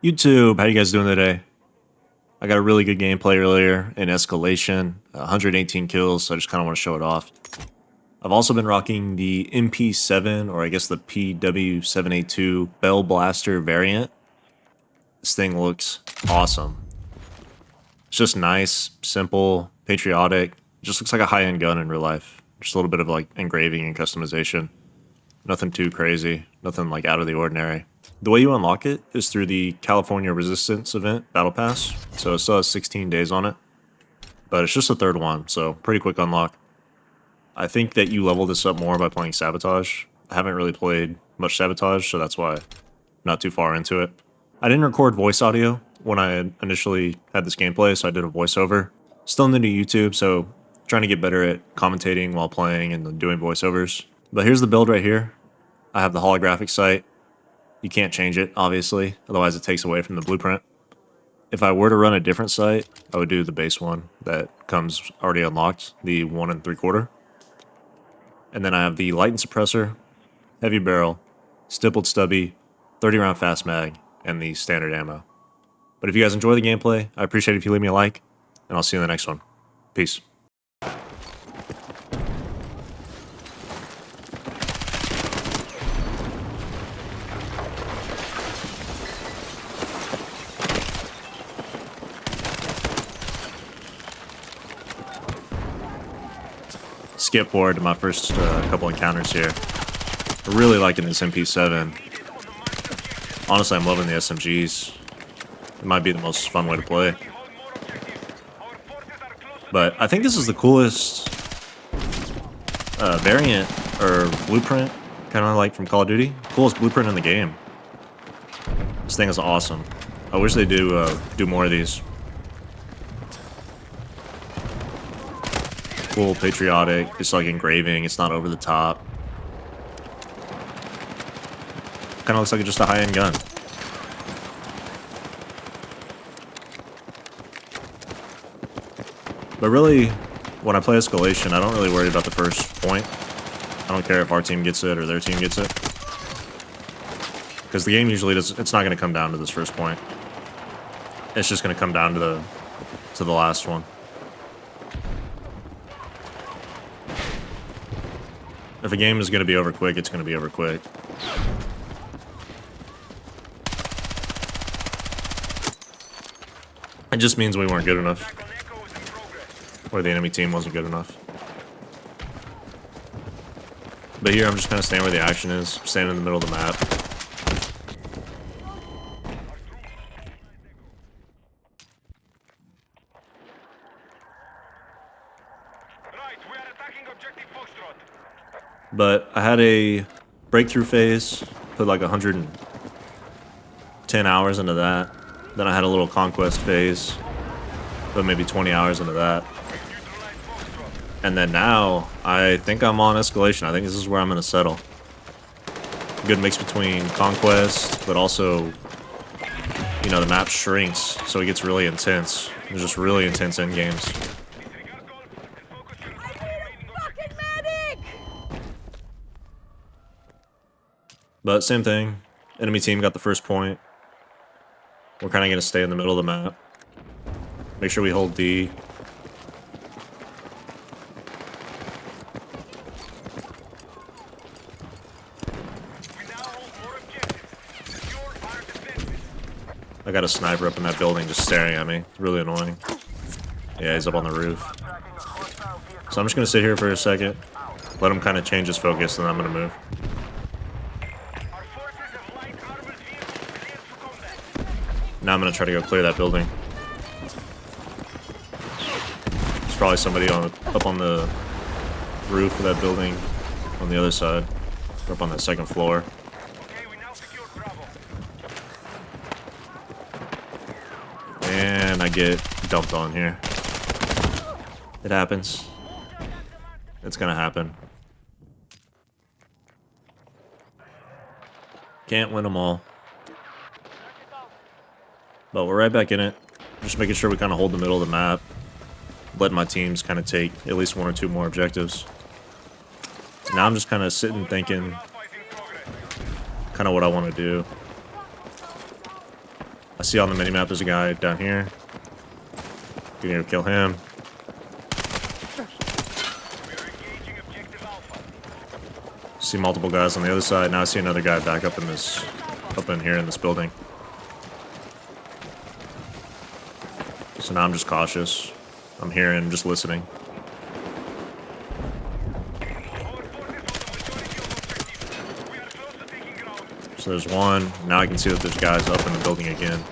YouTube, how you guys doing today? I got a really good gameplay earlier in Escalation, 118 kills, so I just kind of want to show it off. I've also been rocking the MP7, or I guess the PW782 Bell Blaster variant. This thing looks awesome. It's just nice, simple, patriotic. It just looks like a high-end gun in real life. Just a little bit of like engraving and customization. Nothing too crazy, nothing like out of the ordinary. The way you unlock it is through the California Resistance event Battle Pass, so it still has 16 days on it. But it's just the third one, so pretty quick unlock. I think that you level this up more by playing Sabotage. I haven't really played much Sabotage, so that's why I'm not too far into it. I didn't record voice audio when I initially had this gameplay, so I did a voiceover. Still new to YouTube, so trying to get better at commentating while playing and doing voiceovers. But here's the build right here. I have the holographic sight. You can't change it, obviously, otherwise it takes away from the blueprint. If I were to run a different sight, I would do the base one that comes already unlocked, the 1 3/4. And then I have the light and suppressor, heavy barrel, stippled stubby, 30 round fast mag, and the standard ammo. But if you guys enjoy the gameplay, I appreciate it if you leave me a like, and I'll see you in the next one. Peace. Skip forward to my first couple encounters here. I'm really liking this MP7. Honestly, I'm loving the SMGs. It might be the most fun way to play. But I think this is the coolest variant or blueprint, kind of like from Call of Duty. Coolest blueprint in the game. This thing is awesome. I wish they do more of these. Cool, patriotic, it's like engraving, it's not over the top. Kind of looks like just a high-end gun. But really, when I play Escalation, I don't really worry about the first point. I don't care if our team gets it or their team gets it. Because the game usually does, it's not going to come down to this first point. It's just going to come down to the last one. If a game is going to be over quick, it's going to be over quick. It just means we weren't good enough. Or the enemy team wasn't good enough. But here I'm just kind of staying where the action is. Standing in the middle of the map. But I had a breakthrough phase, put like 110 hours into that. Then I had a little conquest phase, put maybe 20 hours into that. And then now, I think I'm on Escalation. I think this is where I'm going to settle. Good mix between conquest, but also, you know, the map shrinks, so it gets really intense. There's just really intense end games. But same thing. Enemy team got the first point. We're kind of going to stay in the middle of the map. Make sure we hold D. I got a sniper up in that building just staring at me. It's really annoying. Yeah, he's up on the roof. So I'm just going to sit here for a second. Let him kind of change his focus, and then I'm going to move. Now I'm going to try to go clear that building. There's probably somebody up on the roof of that building on the other side. Or up on that second floor. And I get dumped on here. It happens. It's going to happen. Can't win them all. But we're right back in it. Just making sure we kind of hold the middle of the map. Letting my teams kind of take at least 1 or 2 more objectives. Now I'm just kind of sitting thinking kind of what I want to do. I see on the minimap there's a guy down here. Gonna go kill him. See multiple guys on the other side. Now I see another guy back up in this, up in here in this building. So now I'm just cautious. I'm hearing, just listening. So there's one. Now I can see that there's guys up in the building again.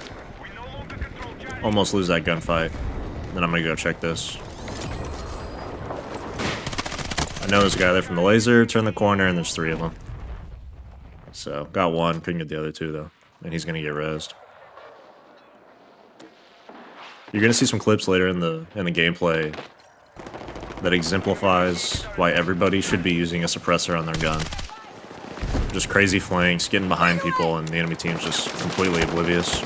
Almost lose that gunfight. Then I'm gonna go check this. I know there's a guy there from the laser. Turn the corner and there's 3 of them. So got one. Couldn't get the other 2 though. And he's gonna get rezzed. You're gonna see some clips later in the gameplay that exemplifies why everybody should be using a suppressor on their gun. Just crazy flanks, getting behind people, and the enemy team's just completely oblivious.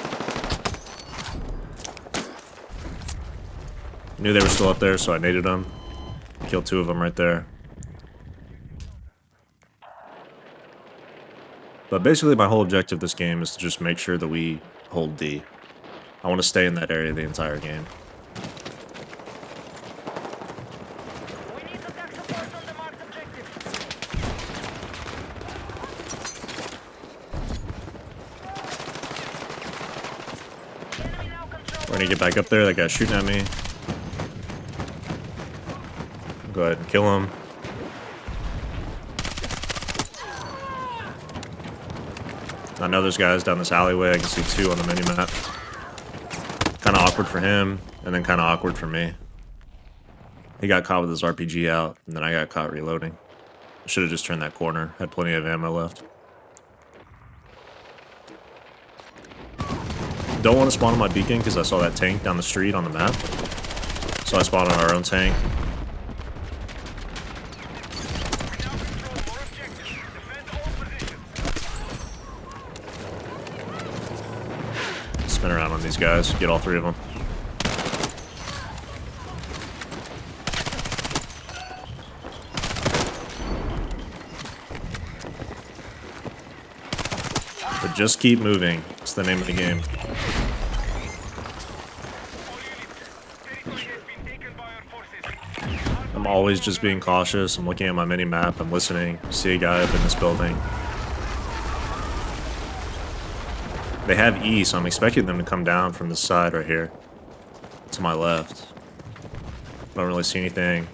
Knew they were still up there, so I naded them. Killed 2 of them right there. But basically my whole objective this game is to just make sure that we hold D. I want to stay in that area the entire game. We're gonna get back up there. That guy's shooting at me. Go ahead and kill him. I know there's guys down this alleyway. I can see 2 on the mini-map. Kind of awkward for him, and then kind of awkward for me. He got caught with his RPG out, and then I got caught reloading. I should have just turned that corner. Had plenty of ammo left. Don't want to spawn on my beacon because I saw that tank down the street on the map. So I spawned on our own tank. Spin around on these guys, get all 3 of them. But just keep moving. It's the name of the game. I'm always just being cautious. I'm looking at my mini-map. I'm listening. See a guy up in this building. They have E, so I'm expecting them to come down from this side right here. To my left. I don't really see anything.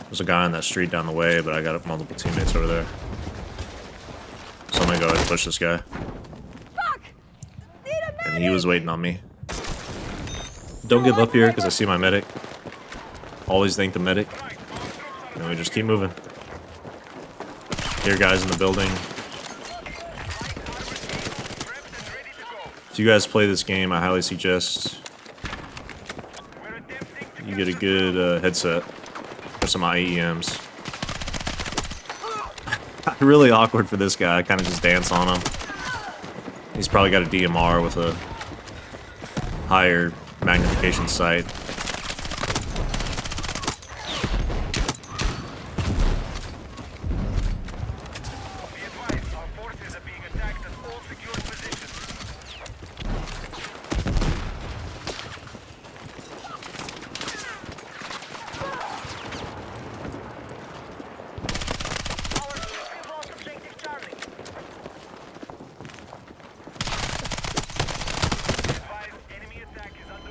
There's a guy on that street down the way, but I got multiple teammates over there. So I'm gonna go ahead and push this guy. And he was waiting on me. Don't give up here, because I see my medic. Always thank the medic. And we just keep moving. Here, guys in the building. If you guys play this game, I highly suggest you get a good headset or some IEMs. Really awkward for this guy. I kind of just dance on him. He's probably got a DMR with a higher magnification sight.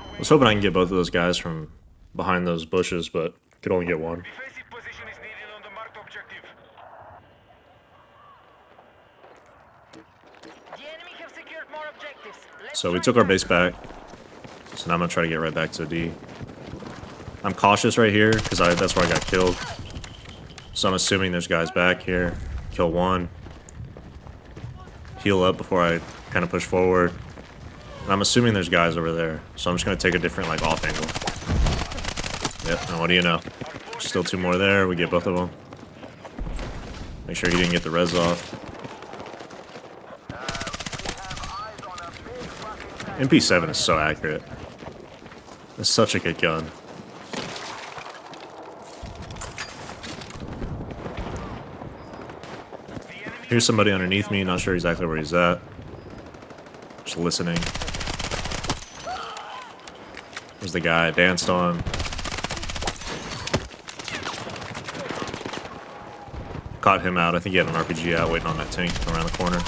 I was hoping I can get both of those guys from behind those bushes, but could only get one. So we took our base back. So now I'm going to try to get right back to D. I'm cautious right here, because that's where I got killed. So I'm assuming there's guys back here. Kill one. Heal up before I kind of push forward. And I'm assuming there's guys over there. So I'm just going to take a different, like, off angle. Yep, and what do you know? Still 2 more there. We get both of them. Make sure he didn't get the res off. MP7 is so accurate. It's such a good gun. Here's somebody underneath me. Not sure exactly where he's at. Just listening. There's the guy I danced on. Caught him out. I think he had an RPG out waiting on that tank to come around the corner.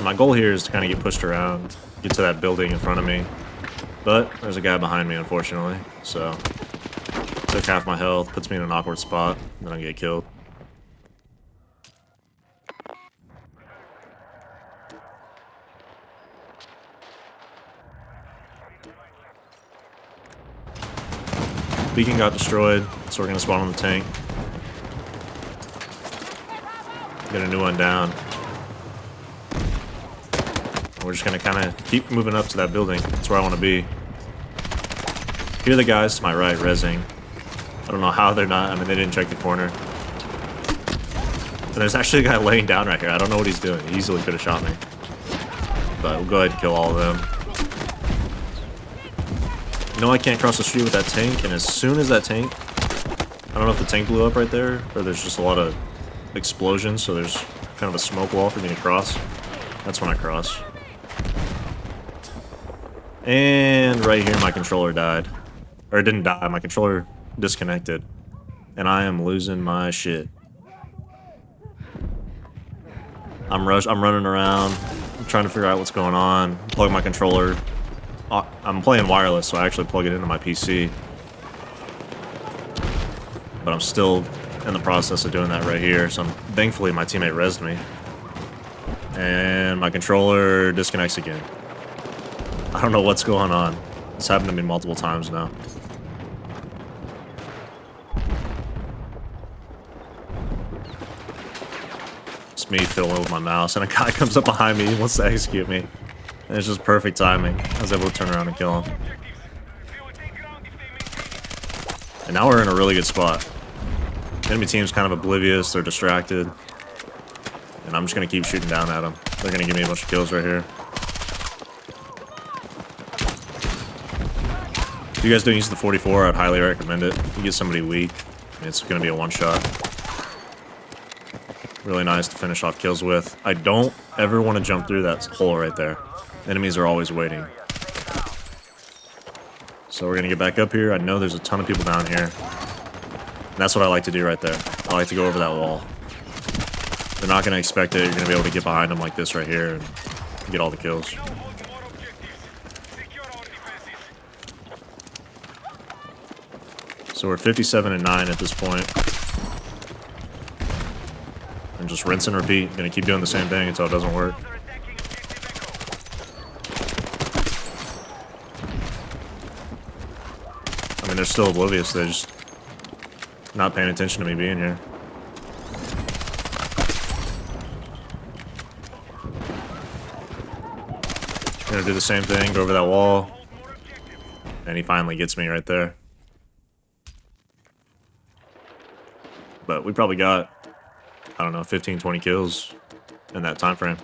My goal here is to kind of get pushed around, get to that building in front of me. But there's a guy behind me, unfortunately. So, took half my health, puts me in an awkward spot, and then I get killed. Beacon got destroyed, so we're gonna spawn on the tank. Get a new one down. We're just gonna kind of keep moving up to that building. That's where I want to be. Here are the guys to my right, rezzing. I don't know how they're not. I mean, they didn't check the corner. And there's actually a guy laying down right here. I don't know what he's doing. He easily could have shot me. But we'll go ahead and kill all of them. You know I can't cross the street with that tank, and as soon as that tank... I don't know if the tank blew up right there, or there's just a lot of explosions, so there's kind of a smoke wall for me to cross. That's when I cross. And right here, my controller died. Or it didn't die, my controller disconnected. And I am losing my shit. I'm running around, I'm trying to figure out what's going on. Plug my controller. I'm playing wireless, so I actually plug it into my PC. But I'm still in the process of doing that right here, so thankfully my teammate rezzed me. And my controller disconnects again. I don't know what's going on. It's happened to me multiple times now. It's me fiddling with my mouse, and a guy comes up behind me, he wants to execute me. And it's just perfect timing. I was able to turn around and kill him. And now we're in a really good spot. The enemy team's kind of oblivious, they're distracted. And I'm just going to keep shooting down at them. They're going to give me a bunch of kills right here. If you guys don't use the 44, I'd highly recommend it. If you get somebody weak, it's going to be a one-shot. Really nice to finish off kills with. I don't ever want to jump through that hole right there. Enemies are always waiting. So we're going to get back up here. I know there's a ton of people down here. And that's what I like to do right there. I like to go over that wall. They're not going to expect it. You're going to be able to get behind them like this right here and get all the kills. So we're 57-9 at this point. And just rinse and repeat. Gonna keep doing the same thing until it doesn't work. I mean, they're still oblivious. They're just not paying attention to me being here. Gonna do the same thing, go over that wall. And he finally gets me right there. But we probably got, I don't know, 15, 20 kills in that time frame.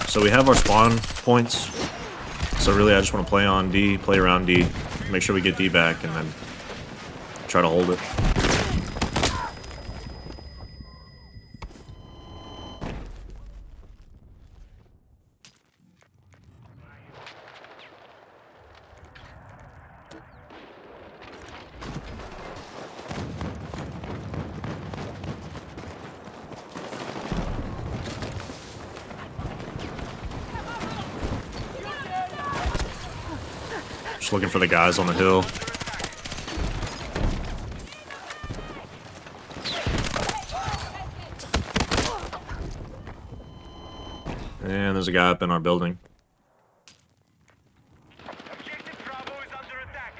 So we have our spawn points. So really I just want to play on D, play around D, make sure we get D back, and then try to hold it. Just looking for the guys on the hill. And there's a guy up in our building. Objective Bravo is under attack.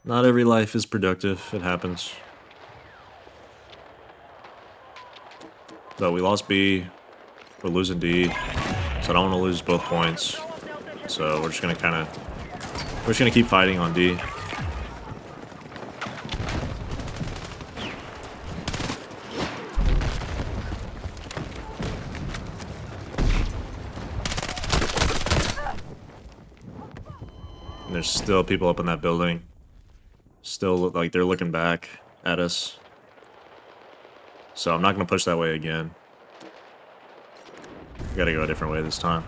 Not every life is productive. It happens. But we lost B. We're losing D. So I don't want to lose both points. So we're just gonna keep fighting on D. And there's still people up in that building. Still look like they're looking back at us. So I'm not going to push that way again. Gotta go a different way this time.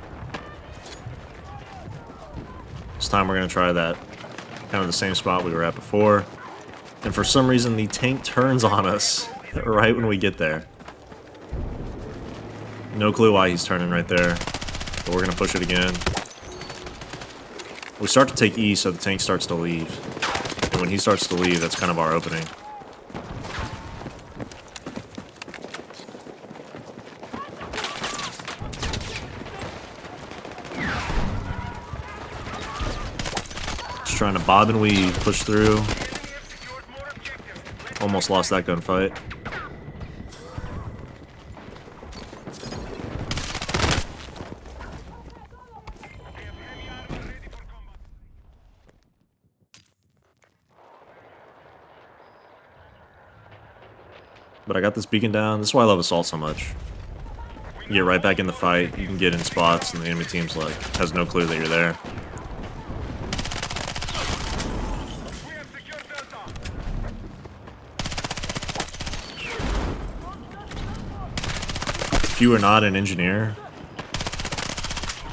This time we're going to try that kind of the same spot we were at before. And for some reason the tank turns on us right when we get there. No clue why he's turning right there. But we're going to push it again. We start to take E, so the tank starts to leave. And when he starts to leave, that's kind of our opening. Just trying to bob and weave, push through. Almost lost that gunfight. But I got this beacon down. This is why I love Assault so much. You get right back in the fight. You can get in spots, and the enemy team's like has no clue that you're there. If you are not an engineer,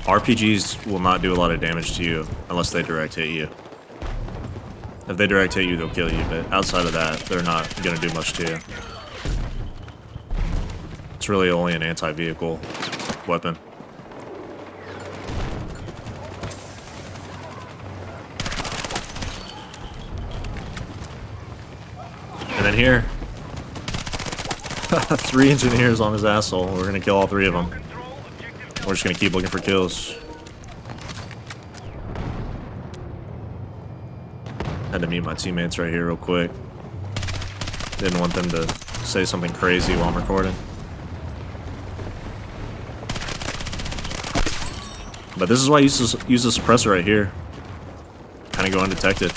RPGs will not do a lot of damage to you unless they direct hit you. If they direct hit you, they'll kill you, but outside of that, they're not going to do much to you. It's really only an anti-vehicle weapon. And then here, 3 engineers on his asshole. We're gonna kill all 3 of them. We're just gonna keep looking for kills. Had to mute my teammates right here real quick. Didn't want them to say something crazy while I'm recording. But this is why I use the suppressor right here. Kind of go undetected.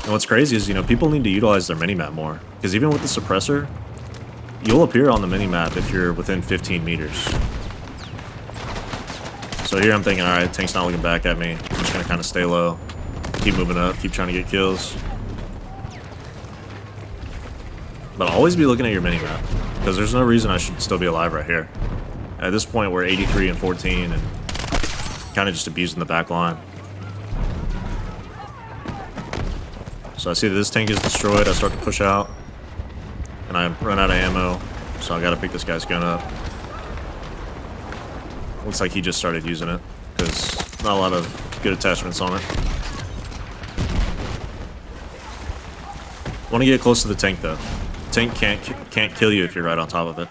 And what's crazy is, you know, people need to utilize their minimap more. Because even with the suppressor, you'll appear on the minimap if you're within 15 meters. So here I'm thinking, alright, tank's not looking back at me. I'm just going to kind of stay low. Keep moving up, keep trying to get kills. But always be looking at your minimap. Because there's no reason I should still be alive right here. At this point, we're 83 and 14, and kind of just abusing the back line. So I see that this tank is destroyed. I start to push out, and I run out of ammo, so I gotta pick this guy's gun up. Looks like he just started using it, because not a lot of good attachments on it. Want to get close to the tank though. Tank can't kill you if you're right on top of it.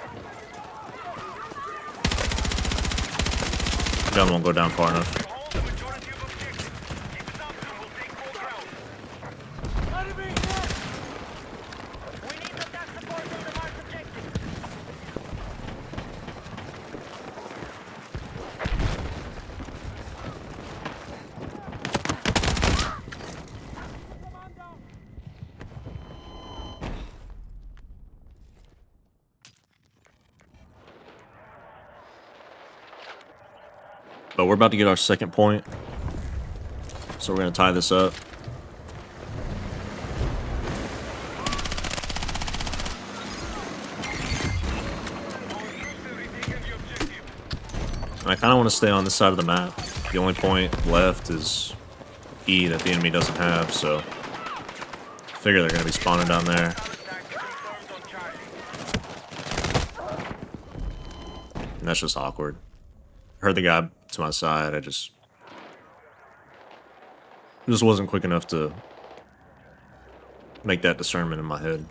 Gun won't go down far enough. But we're about to get our second point, so we're going to tie this up. And I kind of want to stay on this side of the map. The only point left is E that the enemy doesn't have, so I figure they're going to be spawning down there. And that's just awkward. I heard the guy to my side. I just wasn't quick enough to make that discernment in my head.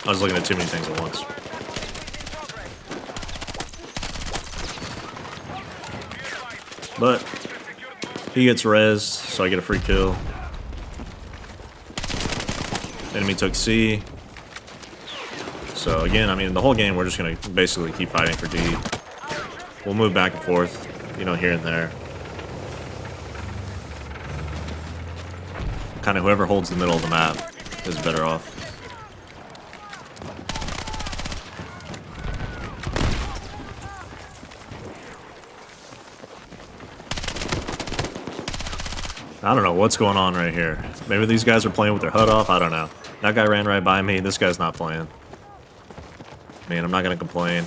I was looking at too many things at once. But he gets rezzed, so I get a free kill. Enemy took C. So again, I mean, the whole game we're just gonna basically keep fighting for D. We'll move back and forth, you know, here and there. Kind of whoever holds the middle of the map is better off. I don't know what's going on right here. Maybe these guys are playing with their HUD off. I don't know. That guy ran right by me. This guy's not playing. Man, I'm not gonna complain.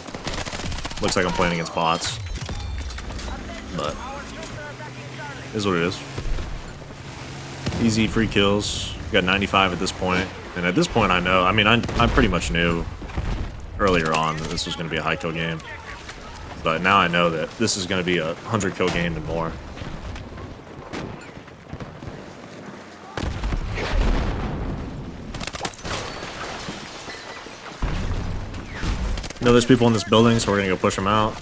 Looks like I'm playing against bots. But it is what it is. Easy free kills. Got 95 at this point. And at this point I know, I mean, I pretty much knew earlier on that this was going to be a high kill game. But now I know that this is going to be a 100 kill game and more. I know there's people in this building, so we're going to go push them out.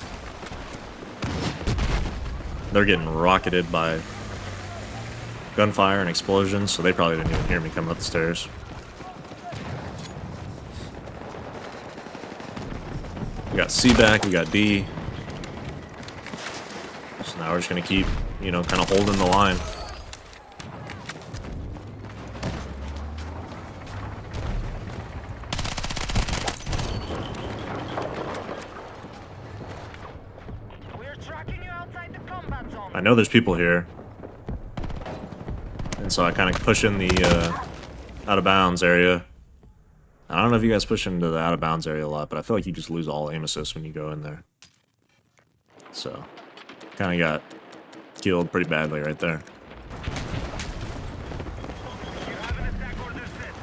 They're getting rocketed by gunfire and explosions, so they probably didn't even hear me coming up the stairs. We got C back, we got D. So now we're just gonna keep, you know, kind of holding the line. We're tracking you outside the combat zone. I know there's people here. And so I kind of push in the out of bounds area. I don't know if you guys push into the out of bounds area a lot, but I feel like you just lose all aim assist when you go in there. So, kind of got killed pretty badly right there. You have an attack order set.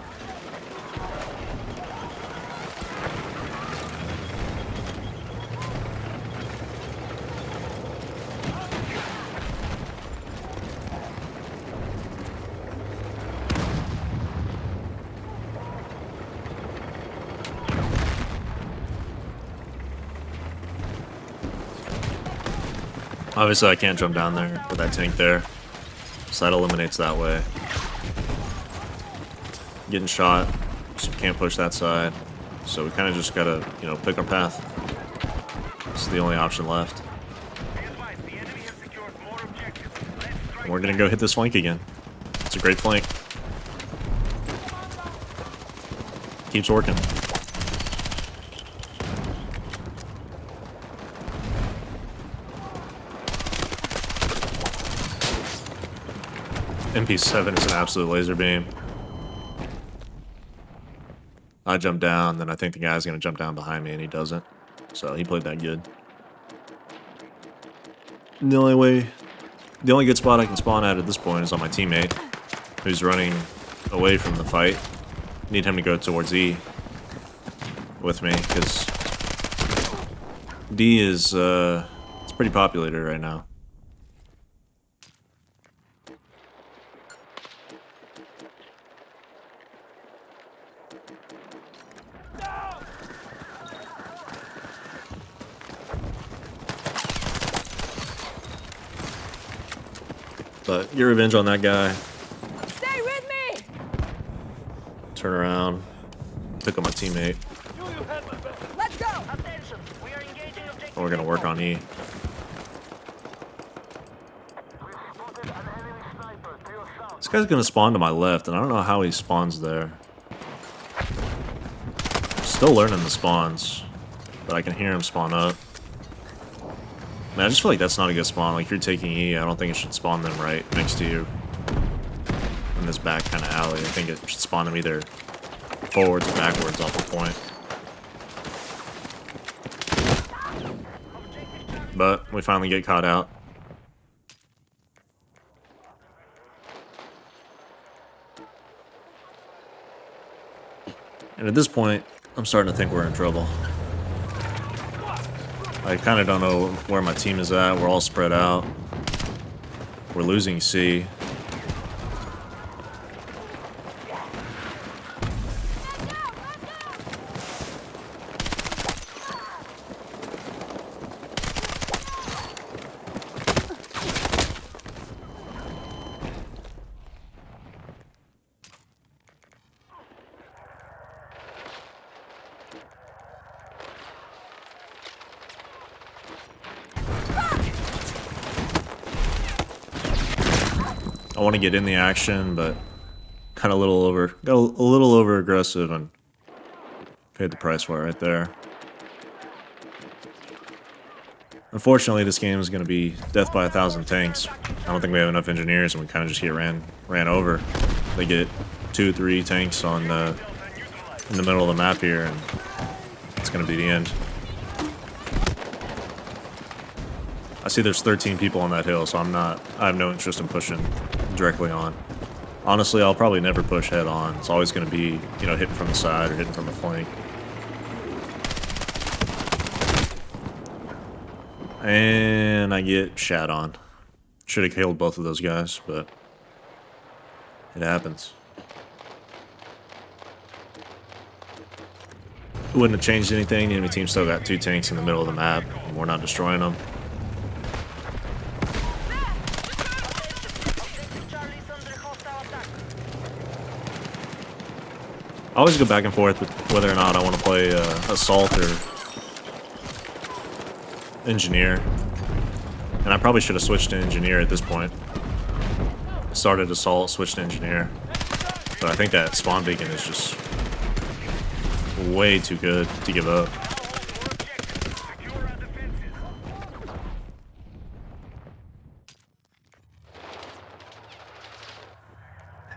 Obviously, I can't jump down there with that tank there, so that eliminates that way. Getting shot, so can't push that side. So we kind of just gotta, you know, pick our path. This is the only option left. Be advised, the enemy has secured more objectives. Let's strike. And we're gonna go hit this flank again. It's a great flank. Keeps working. MP7 is an absolute laser beam. I jump down, then I think the guy's gonna jump down behind me, and he doesn't. So he played that good. And the only good spot I can spawn at this point is on my teammate, who's running away from the fight. Need him to go towards E with me, because D is it's pretty populated right now. But get revenge on that guy. Stay with me! Turn around. Pick up my teammate. Let's go! Attention, we are engaging objective. And we're gonna work on E. We've spotted an enemy sniper to your south. This guy's gonna spawn to my left, and I don't know how he spawns there. Still learning the spawns, but I can hear him spawn up. Man, I just feel like that's not a good spawn. Like, if you're taking E, I don't think it should spawn them right next to you. In this back kind of alley. I think it should spawn them either forwards or backwards off the point. But we finally get caught out. And at this point, I'm starting to think we're in trouble. I kind of don't know where my team is at. We're all spread out. We're losing C. I want to get in the action, but got a little over aggressive and paid the price for it right there. Unfortunately, this game is going to be death by 1,000 tanks. I don't think we have enough engineers, and we kind of just get ran over. They get 2-3 tanks on in the middle of the map here, and it's going to be the end. I see there's 13 people on that hill, so I have no interest in pushing directly on. Honestly, I'll probably never push head on. It's always going to be, you know, hitting from the side or hitting from the flank. And I get shat on. Should have killed both of those guys, but it happens. It wouldn't have changed anything. The enemy team still got 2 tanks in the middle of the map, and we're not destroying them. I always go back and forth with whether or not I want to play Assault or Engineer. And I probably should have switched to Engineer at this point. Started Assault, switched to Engineer. But I think that spawn beacon is just way too good to give up.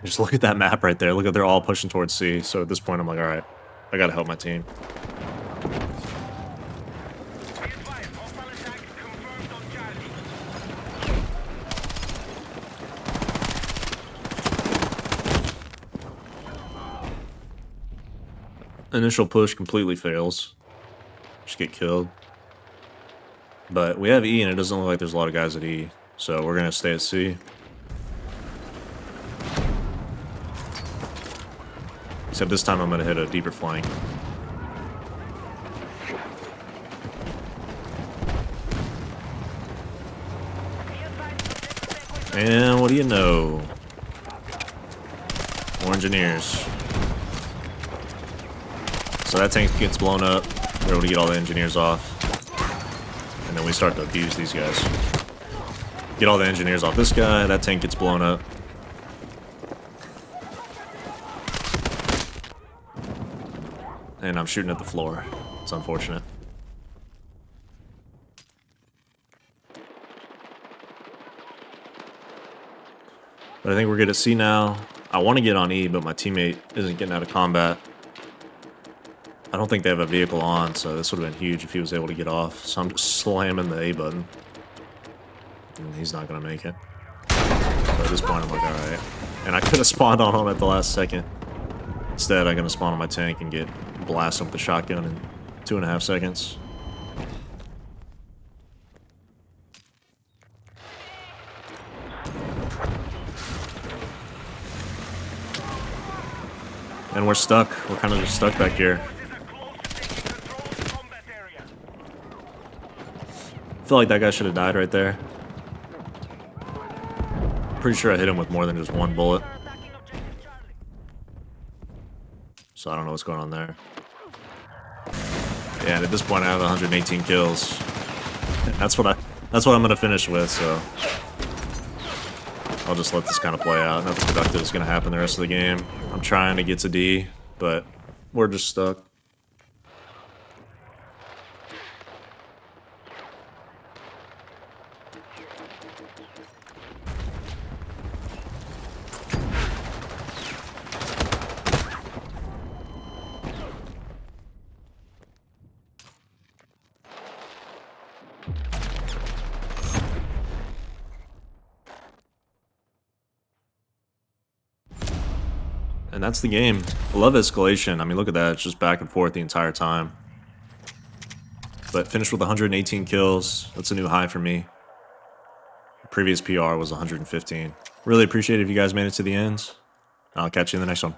Just look at that map right there. Look at they're all pushing towards C. So at this point, I'm like, all right, I gotta help my team. Initial push completely fails. Just get killed. But we have E, and it doesn't look like there's a lot of guys at E. So we're gonna stay at C. Except this time I'm going to hit a deeper flank. And what do you know? More engineers. So that tank gets blown up. We're able to get all the engineers off. And then we start to abuse these guys. Get all the engineers off this guy. That tank gets blown up. And I'm shooting at the floor. It's unfortunate. But I think we're good at C now. I want to get on E, but my teammate isn't getting out of combat. I don't think they have a vehicle on, so this would have been huge if he was able to get off. So I'm just slamming the A button. And he's not going to make it. So at this point, I'm like, alright. And I could have spawned on him at the last second. Instead, I'm going to spawn on my tank and get blasted with the shotgun in 2.5 seconds. And we're stuck. We're kind of just stuck back here. I feel like that guy should have died right there. Pretty sure I hit him with more than just one bullet. So I don't know what's going on there. Yeah, and at this point I have 118 kills. That's what I'm gonna finish with, so I'll just let this kind of play out. Nothing productive is gonna happen the rest of the game. I'm trying to get to D, but we're just stuck. And that's the game. I love Escalation. I mean, look at that. It's just back and forth the entire time. But finished with 118 kills. That's a new high for me. The previous PR was 115. Really appreciate it if you guys made it to the end. I'll catch you in the next one.